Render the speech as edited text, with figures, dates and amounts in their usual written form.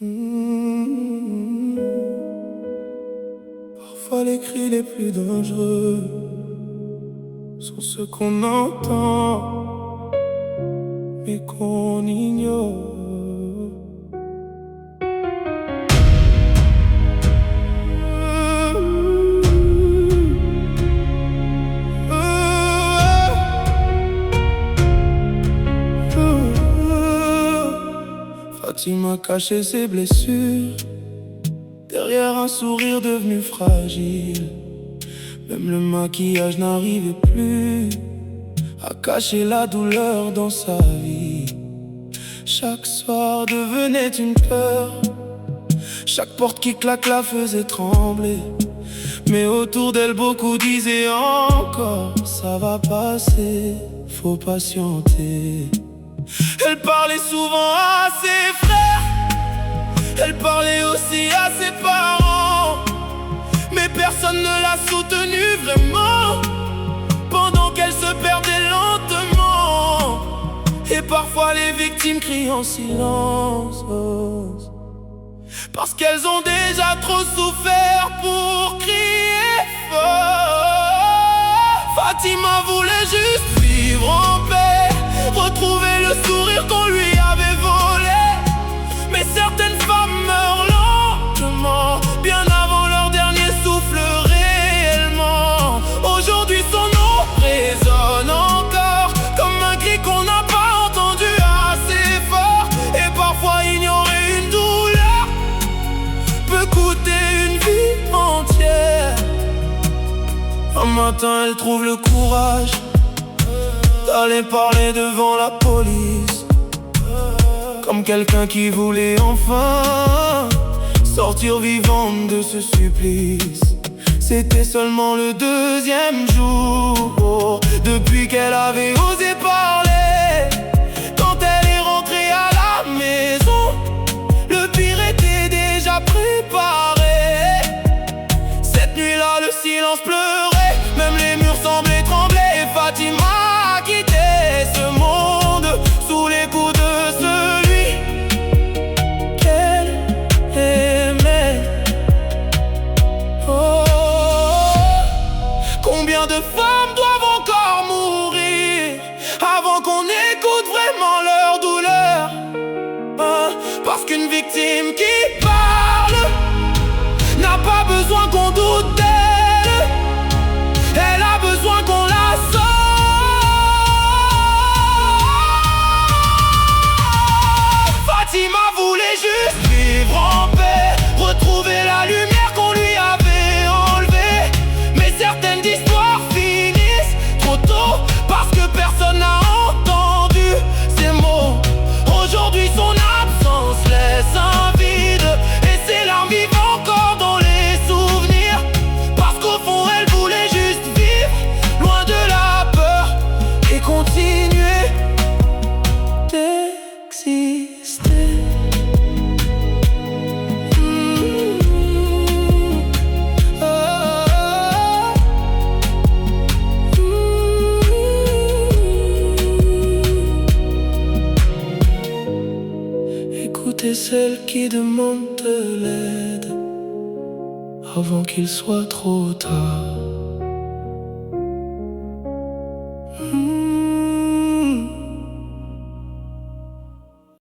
Mmh. Parfois les cris les plus dangereux sont ceux qu'on entend mais qu'on ignore. Fatima cachait ses blessures derrière un sourire devenu fragile. Même le maquillage n'arrivait plus à cacher la douleur dans sa vie. Chaque soir devenait une peur, chaque porte qui claque la faisait trembler. Mais autour d'elle beaucoup disaient encore: ça va passer, faut patienter. Elle parlait souvent à ses frères, elle parlait aussi à ses parents, mais personne ne l'a soutenue vraiment, pendant qu'elle se perdait lentement. Et parfois les victimes crient en silence, parce qu'elles ont déjà trop souffert pour crier fort. Fatima voulait juste vivre en paix, retrouver le sourire qu'on lui avait volé. Mais certaines femmes meurent lentement, bien avant leur dernier souffle réellement. Aujourd'hui son nom résonne encore comme un cri qu'on n'a pas entendu assez fort. Et parfois ignorer une douleur peut coûter une vie entière. Un matin elle trouve le courage d'aller parler devant la police, comme quelqu'un qui voulait enfin sortir vivante de ce supplice. C'était seulement le deuxième jour depuis qu'elle avait osé parler. Quand elle est rentrée à la maison, le pire était déjà préparé. Cette nuit-là, le silence pleurait, même les murs semblaient trembler. Et Fatima a quitté ce monde sous les coups de celui qu'elle aimait. Oh, combien de femmes doivent encore mourir avant qu'on écoute vraiment leur douleur? Parce qu'une victime qui parle n'a pas besoin qu'on doute d'elle, elle a besoin qu'on la sauve. Fatima voulait juste vivre en paix, retrouver la lumière qu'on lui avait enlevée. Mais certaines histoires finissent trop tôt, parce que personne n'a entendu ces mots. Aujourd'hui son absence laisse un vide, et ses larmes vivent encore dans les souvenirs. Parce qu'au fond elle voulait juste vivre loin de la peur et continuer d'exister. Écoutez celle qui demande de l'aide avant qu'il soit trop tard.